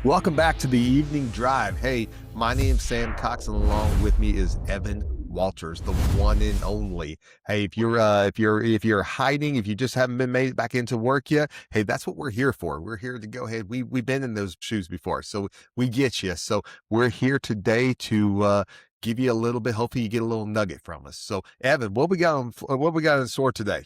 Welcome back to the evening drive. Hey, my name's Sam Cox, and along with me is Evan Walters, the one and only. Hey, if you're hiding, if you just haven't been made back into work yet, hey, that's what we're here for. We're here to go ahead. We've been in those shoes before, so we get you. So we're here today to give you a little bit. Hopefully, you get a little nugget from us. So, Evan, what we got in store today?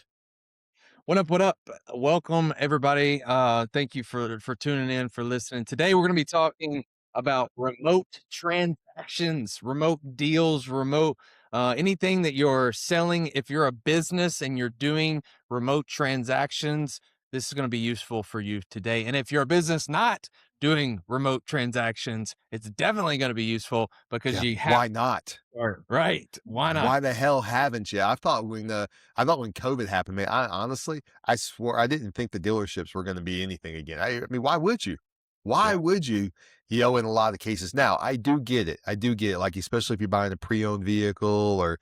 What up? What up? Welcome everybody. Thank you for tuning in, for listening. Today we're going to be talking about remote transactions, remote deals, remote anything that you're selling. If you're a business and you're doing remote transactions, this is going to be useful for you today. And if you're a business not doing remote transactions, it's definitely going to be useful because Yeah, you have why to not? start. Right? Why not? Why the hell haven't you? I thought when COVID happened, man, I honestly, I swore I didn't think the dealerships were going to be anything again. I mean, why would you? Why Yeah. would you? In a lot of cases. Now, I do get it. I do get it. Like, especially if you're buying a pre-owned vehicle or,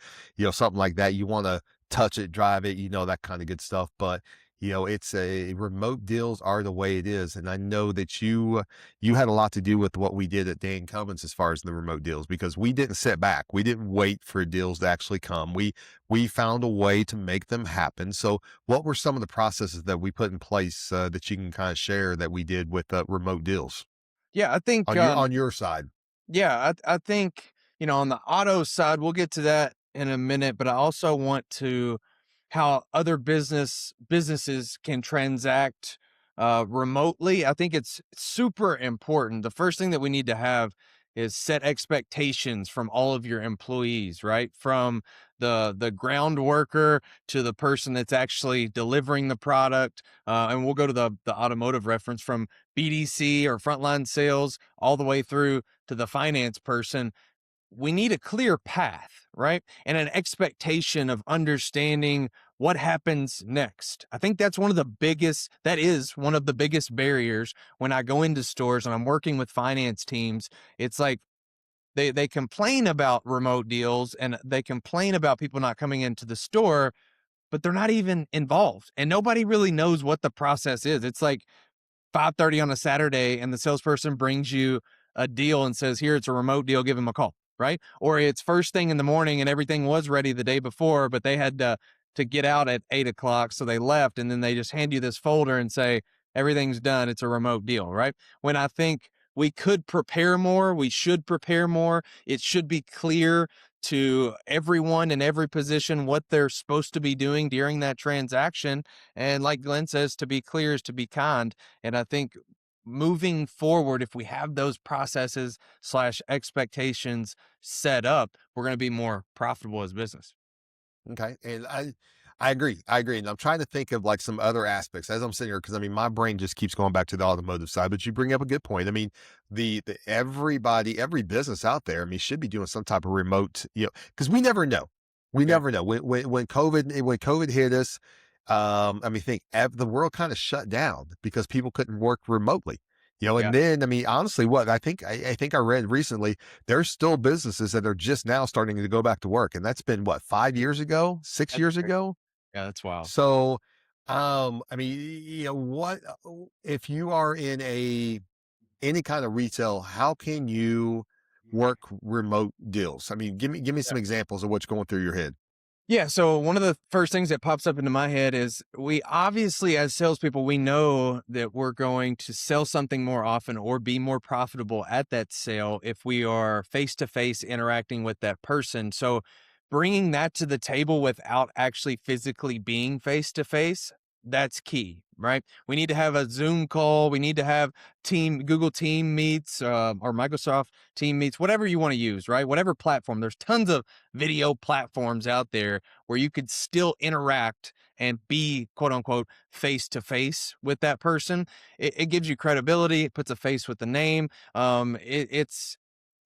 something like that, you want to touch it, drive it, that kind of good stuff. But, it's a remote deals are the way it is. And I know that you had a lot to do with what we did at Dan Cummins as far as the remote deals, because we didn't sit back. We didn't wait for deals to actually come. We found a way to make them happen. So what were some of the processes that we put in place that you can kind of share that we did with remote deals Yeah. I think. on your side? Yeah, I think, on the auto side, we'll get to that in a minute, but I also want to how other businesses can transact remotely. I think it's super important. The first thing that we need to have is set expectations from all of your employees, right? From the ground worker to the person that's actually delivering the product. And we'll go to the automotive reference from BDC or frontline sales all the way through to the finance person. We need a clear path, right? And an expectation of understanding what happens next. I think that is one of the biggest barriers when I go into stores and I'm working with finance teams. It's like they complain about remote deals and they complain about people not coming into the store, but they're not even involved. And nobody really knows what the process is. It's like 5:30 on a Saturday and the salesperson brings you a deal and says, "Here, it's a remote deal, give him a call." Right? Or it's first thing in the morning and everything was ready the day before, but they had to get out at 8 o'clock. So they left and then they just hand you this folder and say, everything's done. It's a remote deal, right? When I think we could prepare more, we should prepare more. It should be clear to everyone in every position what they're supposed to be doing during that transaction. And like Glenn says, to be clear is to be kind. And I think moving forward, if we have those processes slash expectations set up, we're going to be more profitable as business. Okay. And I agree. I agree. And I'm trying to think of like some other aspects as I'm sitting here, because I mean, my brain just keeps going back to the automotive side, but you bring up a good point. I mean, the everybody, every business out there, I mean, should be doing some type of remote, because we never know. We Yeah. never know when COVID hit us. I mean, the world kind of shut down because people couldn't work remotely. Yeah. And then, I mean, honestly, what I think I read recently, there's still businesses that are just now starting to go back to work. And that's been what, 5 years ago, six That's years great. ago? Yeah. That's wild. So, I mean, what if you are in any kind of retail, how can you work remote deals? I mean, give me some examples of what's going through your head. Yeah. So one of the first things that pops up into my head is we obviously, as salespeople, we know that we're going to sell something more often or be more profitable at that sale if we are face to face interacting with that person. So bringing that to the table without actually physically being face to face, that's key, right? We need to have a Zoom call. We need to have Google Team meets, or Microsoft Team meets, whatever you want to use, right? Whatever platform. There's tons of video platforms out there where you could still interact and be quote unquote face to face with that person. It gives you credibility. It puts a face with the name. It's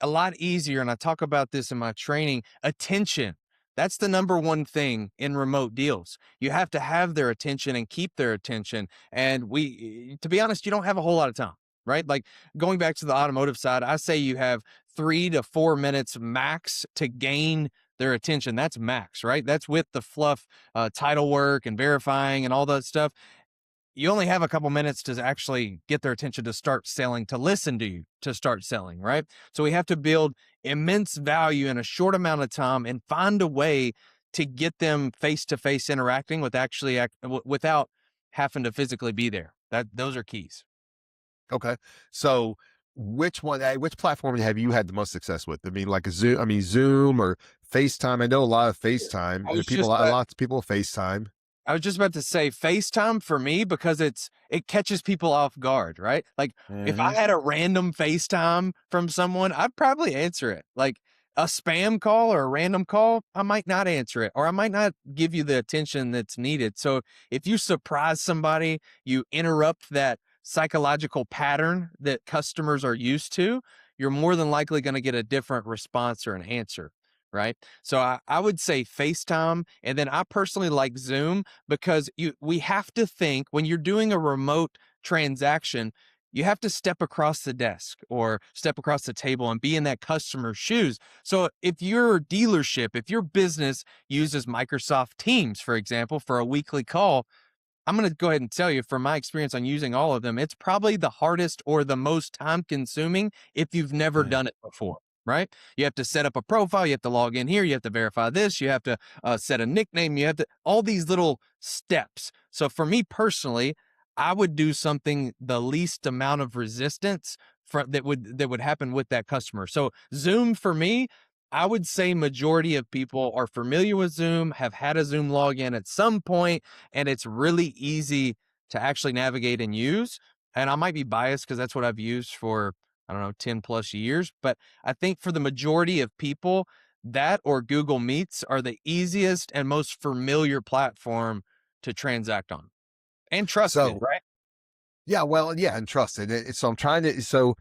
a lot easier. And I talk about this in my training. Attention. That's the number one thing in remote deals. You have to have their attention and keep their attention. And to be honest, you don't have a whole lot of time, right? Like going back to the automotive side, I say you have 3 to 4 minutes max to gain their attention. That's max, right? That's with the fluff, title work and verifying and all that stuff. you only have a couple minutes to actually get their attention to start selling, to listen to you, to start selling, right? So we have to build immense value in a short amount of time and find a way to get them face to face interacting with actually without having to physically be there. Those are keys. Okay. So which platform have you had the most success with? I mean, like a Zoom, I mean, Zoom or FaceTime. I know a lot of FaceTime. I was People, just a about lot of people FaceTime. I was just about to say FaceTime for me because it catches people off guard, right? Like if I Hmm. had a random FaceTime from someone, I'd probably answer it. Like a spam call or a random call, I might not answer it or I might not give you the attention that's needed. So if you surprise somebody, you interrupt that psychological pattern that customers are used to, you're more than likely going to get a different response or an answer. Right. So I would say FaceTime. And then I personally like Zoom because we have to think when you're doing a remote transaction, you have to step across the desk or step across the table and be in that customer's shoes. So if your dealership, if your business uses Microsoft Teams, for example, for a weekly call, I'm going to go ahead and tell you from my experience on using all of them, it's probably the hardest or the most time consuming if you've never Mm. done it before, right? You have to set up a profile, you have to log in here, you have to verify this, you have to set a nickname, you have to, all these little steps. So for me personally, I would do something the least amount of resistance that would happen with that customer. So Zoom for me, I would say majority of people are familiar with Zoom, have had a Zoom login at some point, and it's really easy to actually navigate and use. And I might be biased because that's what I've used for, I don't know, 10 plus years. But I think for the majority of people, that or Google Meets are the easiest and most familiar platform to transact on and trusted, So right? yeah, well, yeah, and trust it. So I'm trying to. So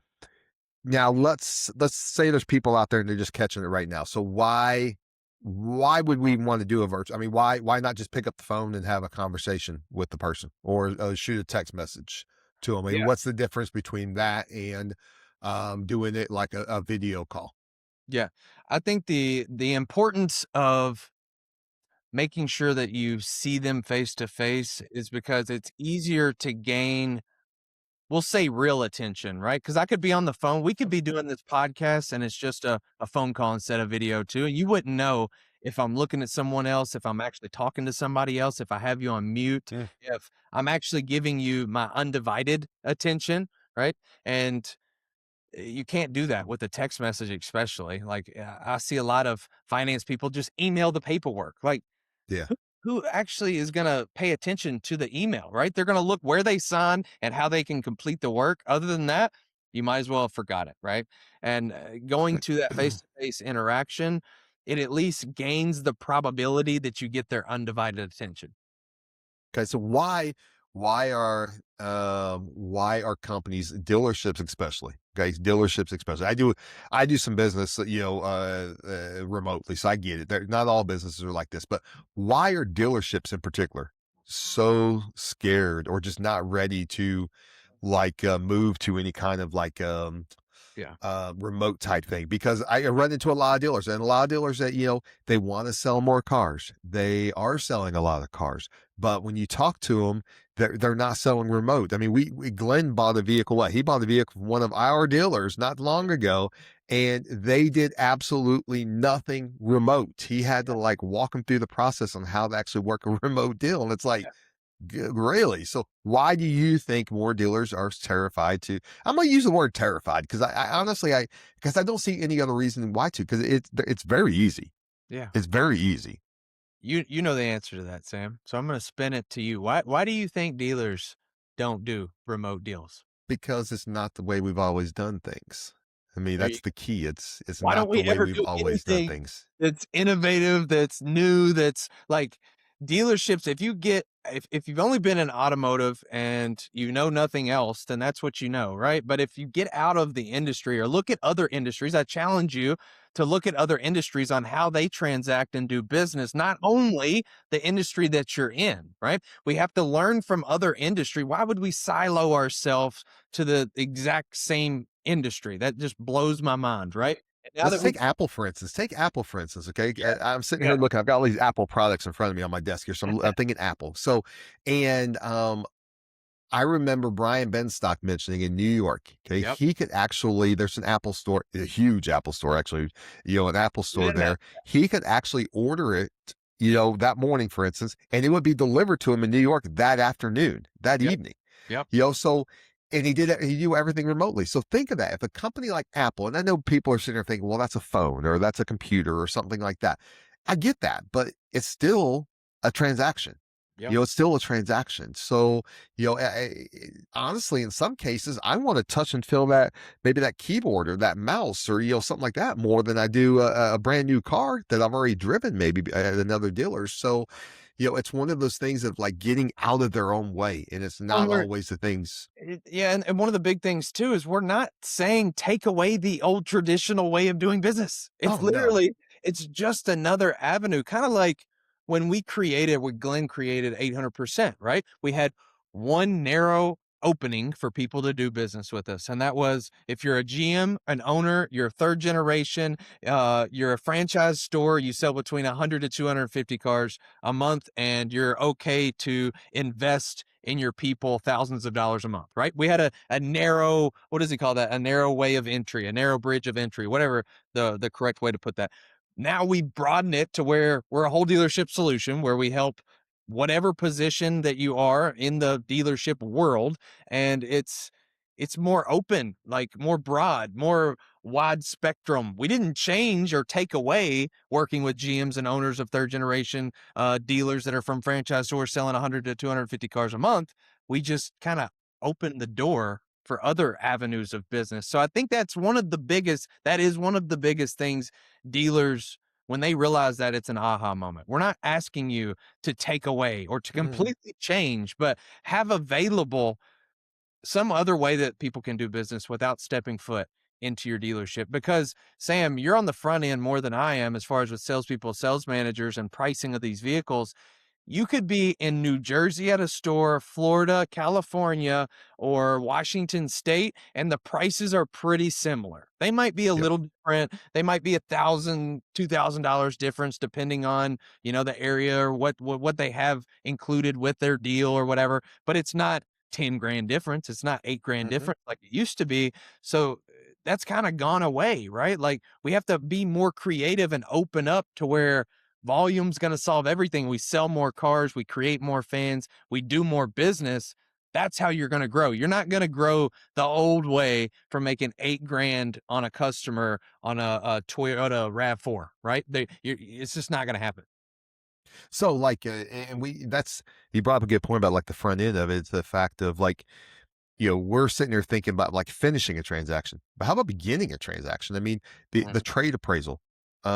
now let's say there's people out there and they're just catching it right now. So why would we want to do a virtual? I mean, why not just pick up the phone and have a conversation with the person or shoot a text message to them? I mean, Yeah. what's the difference between that and doing it like a video call? Yeah. I think the importance of making sure that you see them face to face is because it's easier to gain, we'll say, real attention, right? Because I could be on the phone. We could be doing this podcast and it's just a phone call instead of video too. And you wouldn't know if I'm looking at someone else, if I'm actually talking to somebody else, if I have you on mute, Mm. if I'm actually giving you my undivided attention, right? And you can't do that with a text message, especially. Like I see a lot of finance people just email the paperwork. Like Yeah. who actually is going to pay attention to the email, right? They're going to look where they sign and how they can complete the work. Other than that, you might as well have forgot it, right? And going to that face to face interaction, it at least gains the probability that you get their undivided attention. Okay, so why are companies, dealerships especially, okay, dealerships especially. I do some business, remotely, so I get it. Not all businesses are like this, but why are dealerships in particular so scared or just not ready to like move to any kind of like Yeah. remote type thing? Because I run into a lot of dealers and a lot of dealers that, they want to sell more cars. They are selling a lot of cars, but when you talk to them, they're not selling remote. I mean, Glenn bought a vehicle. What, he bought a vehicle from one of our dealers not long ago, and they did absolutely nothing remote. He had to like walk him through the process on how to actually work a remote deal. And it's like, really? So why do you think more dealers are terrified to? I'm gonna use the word terrified because I honestly because I don't see any other reason why to, because it's very easy. Yeah. It's very easy You know the answer to that, Sam. So I'm going to spin it to you. Why do you think dealers don't do remote deals? because it's not the way we've always done things. I mean, There you that's the key. It's Why don't not the we way ever we've do always done anything things. that's innovative, that's new, that's like dealerships? If you've only been in automotive and you know nothing else, then that's what you know, right? But if you get out of the industry or look at other industries, I challenge you to look at other industries on how they transact and do business, not only the industry that you're in, right? We have to learn from other industry. Why would we silo ourselves to the exact same industry? That just blows my mind, right? And now Let's that we take Apple for instance. Take Apple for instance. Okay, Yeah, I'm sitting yeah, here looking. I've got all these Apple products in front of me on my desk here, so I'm thinking Apple. So, and I remember Brian Benstock mentioning in New York, okay, Yep. he could actually, there's an Apple store, a huge Apple store, actually, an Apple store Internet. there. He could actually order it, that morning, for instance, and it would be delivered to him in New York that afternoon, that Yep. evening. Yep. So, and he do everything remotely. So think of that. If a company like Apple, and I know people are sitting there thinking, well, that's a phone or that's a computer or something like that. I get that, but it's still a transaction. Yep. It's still a transaction. So, honestly, in some cases, I want to touch and feel that, maybe that keyboard or that mouse or, something like that, more than I do a brand new car that I've already driven maybe at another dealer. So, it's one of those things of like getting out of their own way. And it's Well, not always the things. yeah, and one of the big things too is we're not saying take away the old traditional way of doing business. It's Oh, no. literally, it's just another avenue, kind of like when Glenn created 800%, right? We had one narrow opening for people to do business with us. And that was if you're a GM, an owner, you're a third generation, you're a franchise store, you sell between 100 to 250 cars a month, and you're okay to invest in your people thousands of dollars a month, right? We had a narrow, what does he call that? A narrow way of entry, a narrow bridge of entry, whatever the correct way to put that. Now we broaden it to where we're a whole dealership solution where we help whatever position that you are in the dealership world, and it's more open, like more broad, more wide spectrum. We didn't change or take away working with GMs and owners of third generation dealers that are from franchise stores selling 100 to 250 cars a month. We just kind of opened the door for other avenues of business. So I think that is one of the biggest things dealers, when they realize that, it's an aha moment. We're not asking you to take away or to Mhm. completely change, but have available some other way that people can do business without stepping foot into your dealership. Because Sam, you're on the front end more than I am as far as with salespeople, sales managers, and pricing of these vehicles. You could be in New Jersey at a store, Florida, California, or Washington State, and the prices are pretty similar. They might be a Yep. little different. They might be $1,000, $2,000 difference depending on, the area or what they have included with their deal or whatever. But it's not 10 grand difference. It's not 8 grand Mhm. difference like it used to be. So that's kind of gone away, right? Like we have to be more creative and open up to where volume's going to solve everything. We sell more cars, we create more fans, we do more business. That's how you're going to grow. You're not going to grow the old way from making 8 grand on a customer on a Toyota RAV4, right? It's just not going to happen. So, like, you brought up a good point about like the front end of it. It's the fact of like, we're sitting there thinking about like finishing a transaction, but how about beginning a transaction? I mean, the Mhm. trade appraisal,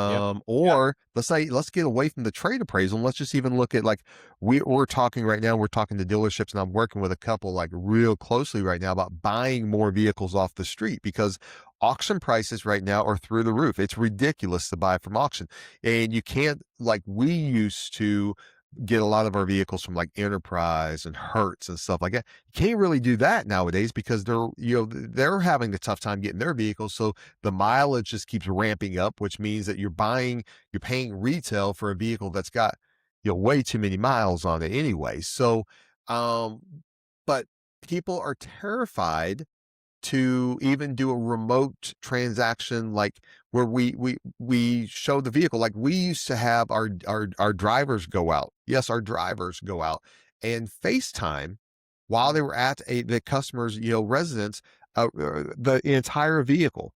Yep. Yep. or let's get away from the trade appraisal and let's just even look at like we're talking right now. We're talking to dealerships, and I'm working with a couple like real closely right now about buying more vehicles off the street because auction prices right now are through the roof. It's ridiculous to buy from auction, and you can't like we used to get a lot of our vehicles from like Enterprise and Hertz and stuff like that. You can't really do that nowadays because they're having a tough time getting their vehicles. So the mileage just keeps ramping up, which means that you're paying retail for a vehicle that's got, way too many miles on it anyway. So, um, but people are terrified to even do a remote transaction like where we show the vehicle like we used to have our drivers go out. Yes, our drivers go out and FaceTime while they were at the customer's residence, the entire vehicle,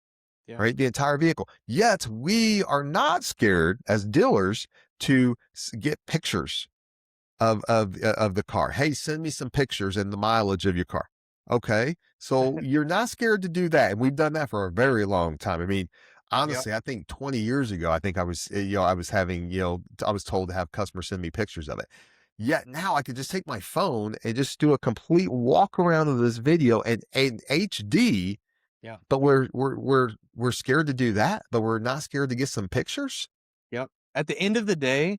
Yeah. right? The entire vehicle. Yet we are not scared as dealers to get pictures of the car. Hey, send me some pictures and the mileage of your car. Okay. So you're not scared to do that. And we've done that for a very long time. I mean, Yep. honestly, I think 20 years ago, I think I was, I was having, I was told to have customers send me pictures of it. Yet now I could just take my phone and just do a complete walk around of this video and HD, Yeah. but we're scared to do that, but we're not scared to get some pictures. Yep. At the end of the day,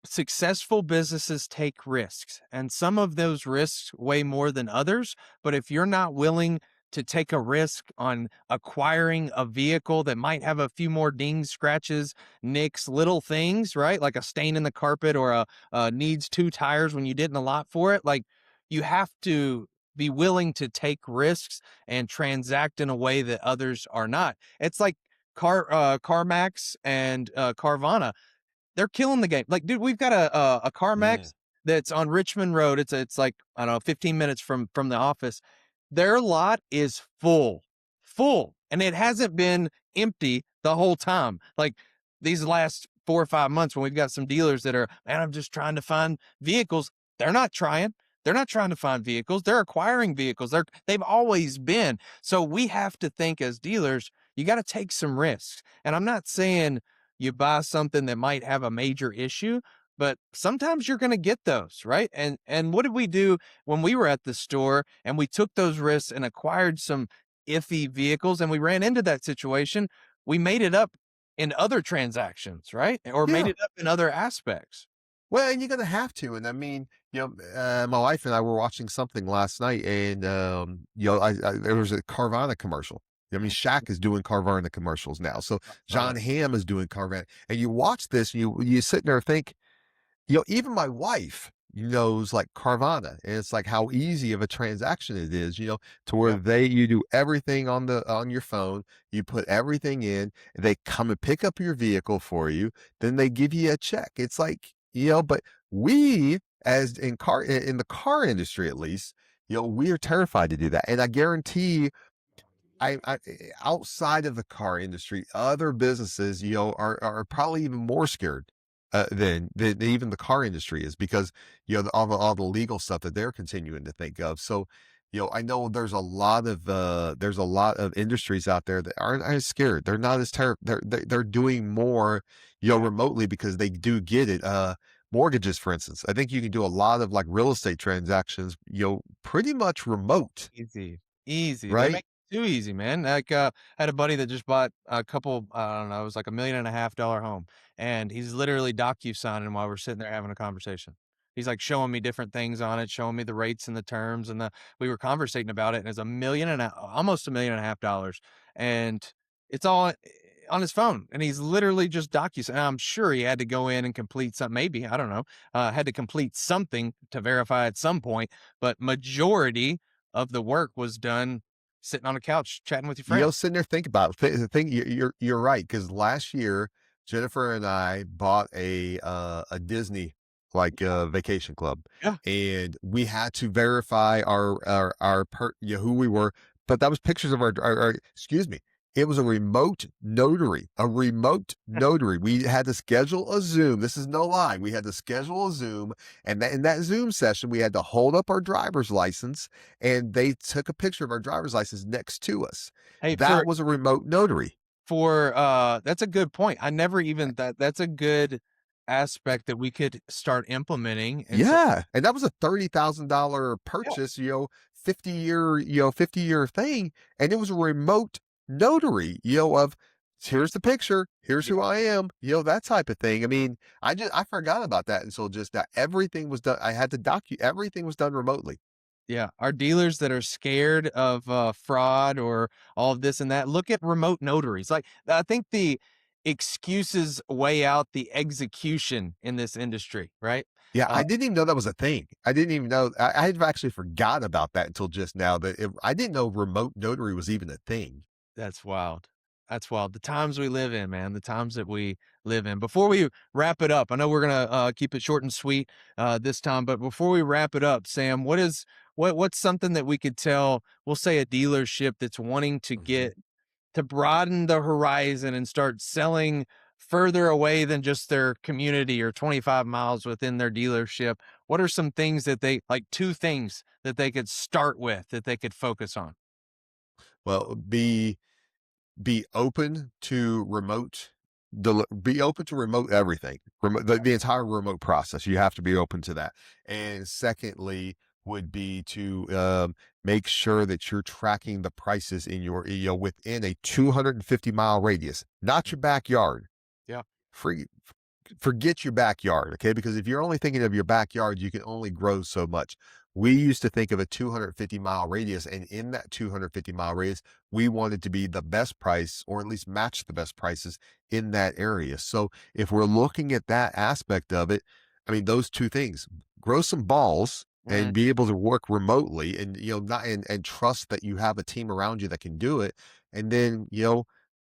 successful businesses take risks, and some of those risks weigh more than others. But if you're not willing to take a risk on acquiring a vehicle that might have a few more dings, scratches, nicks, little things, right? Like a stain in the carpet or a needs two tires when you didn't allot for it. Like you have to be willing to take risks and transact in a way that others are not. It's like CarMax and Carvana, they're killing the game. Like, dude, we've got a Yeah. CarMax that's on Richmond Road. It's like, I don't know, 15 minutes from the office. Their lot is full, and it hasn't been empty the whole time. Like these last 4 or 5 months, when we've got some dealers that are, man, I'm just trying to find vehicles. They're not trying. They're not trying to find vehicles. They're acquiring vehicles. They've always been. So we have to think as dealers, you got to take some risks. And I'm not saying you buy something that might have a major issue, but sometimes you're going to get those, right? And what did we do when we were at the store and we took those risks and acquired some iffy vehicles and we ran into that situation? We made it up in other transactions, right? Or made Yeah. it up in other aspects. Well, and you're gonna have to, and I mean, my wife and I were watching something last night, and there was a Carvana commercial. I mean, Shaq is doing Carvana commercials now, so Saw that. John Hamm is doing Carvana, and you watch this, you sit there and think, even my wife knows like Carvana, and it's like how easy of a transaction it is, to where Yeah. you do everything on your phone, you put everything in, they come and pick up your vehicle for you, then they give you a check. It's like, but we as in the car industry at least, we are terrified to do that. And I guarantee outside of the car industry, other businesses, are probably even more scared than even the car industry is because all the legal stuff that they're continuing to think of. So, I know there's a lot of industries out there that aren't as scared. They're not as terrible. They're doing more, remotely because they do get it. Mortgages, for instance, I think you can do a lot of like real estate transactions, pretty much remote, Easy, easy. They right? make it too easy, man. Like, I had a buddy that just bought a couple, I don't know, it was like $1.5 million home, and he's literally docu-signing while we're sitting there having a conversation. He's like showing me different things on it, showing me the rates and the terms, and we were conversating about it, and it's almost $1.5 million, and it's all on his phone, and he's literally just docu. And I'm sure he had to go in and complete something. Maybe I don't know. Had to complete something to verify at some point, but majority of the work was done sitting on a couch chatting with your friend. Sitting there, think about it. Think you're right, because last year, Jennifer and I bought a Disney, like, vacation club, Yeah. and we had to verify who we were, but that was pictures of our excuse me, it was a remote notary. We had to schedule a Zoom, this is no lie, we had to schedule a Zoom, and in that Zoom session, we had to hold up our driver's license, and they took a picture of our driver's license next to us. Hey, That was a remote notary. that's a good point. I never even that's a good aspect that we could start implementing and say, Yeah, and that was a $30,000 yeah, purchase, 50-year thing, and it was a remote notary, of here's the picture, here's yeah, who I am, that type of thing. I mean, I forgot about that until just that everything was done. I had to everything was done remotely. yeah. Our dealers that are scared of fraud or all of this and that, look at remote notaries. Like, I think the excuses weigh out the execution in this industry, right? Yeah, Uh, I didn't even know that was a thing. I didn't even know. I had actually forgot about that until just now. I didn't know remote notary was even a thing. That's wild. That's wild. The times we live in, man, the times that we live in. Before we wrap it up, I know we're gonna keep it short and sweet this time, but before we wrap it up, Sam, what's something that we could tell, we'll say a dealership that's wanting to Mhm. get to broaden the horizon and start selling further away than just their community or 25 miles within their dealership. What are some things that they like, two things that they could start with that they could focus on? Well, be open to be open to remote everything, the entire remote process. You have to be open to that. And secondly, would be to make sure that you're tracking the prices in within a 250-mile radius, not your backyard. Yeah. Free Forget your backyard, okay? Because if you're only thinking of your backyard, you can only grow so much. We used to think of a 250-mile radius, and in that 250-mile radius, we wanted to be the best price or at least match the best prices in that area. So if we're looking at that aspect of it, I mean, those two things, grow some balls, Mm, and be able to work remotely and, not and trust that you have a team around you that can do it. And then,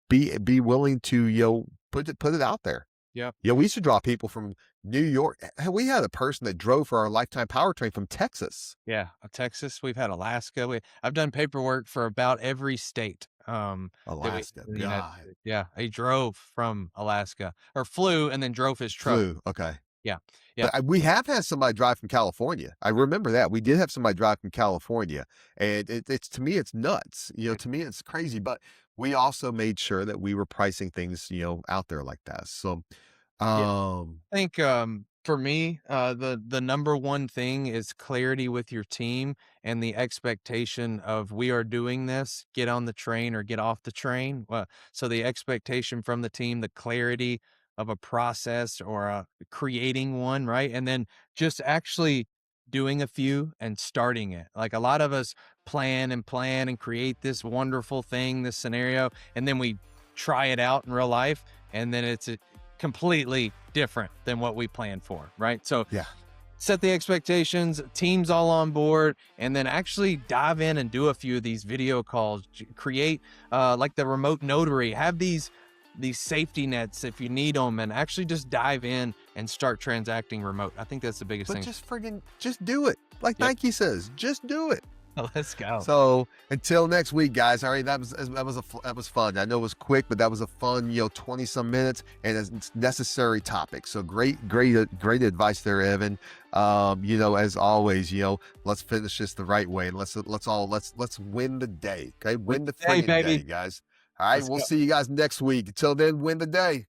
be willing to, put it out there. yep. Yeah, we used to draw people from New York. Hell, we had a person that drove for our lifetime powertrain from Texas. Yeah, Texas, we've had Alaska, I've done paperwork for about every state, that we Alaska, in the United God. States. Yeah, he drove from Alaska, or flew and then drove his truck. Flew, okay. Yeah, yeah, But we have had somebody drive from California. I remember that. We did have somebody drive from California, and it's to me, it's nuts. yeah, To me, it's crazy. But we also made sure that we were pricing things, out there like that. So, yeah. um, Think for me, the number one thing is clarity with your team and the expectation of we are doing this, get on the train or get off the train. So the expectation from the team, the clarity of a process or creating one, right? And then just actually doing a few and starting it. Like a lot of us plan and create this wonderful thing, this scenario, and then we try it out in real life, and then it's completely different than what we planned for, right? So yeah. set the expectations, teams all on board, and then actually dive in and do a few of these video calls. Create like the remote notary. Have these safety nets if you need them, and actually just dive in and start transacting remote. I think that's the biggest But thing. just do it. Like Yep. Nike says, just do it. Let's go. So until next week, guys. All right, that was fun. I know it was quick, but that was a fun, 20 some minutes, and it's necessary topic. So great advice there, Evan. As always, let's finish this the right way, and let's win the day. Okay, win the Hey, friggin' day, baby. guys. All right, Let's we'll go. see you guys next week. Until then, win the day.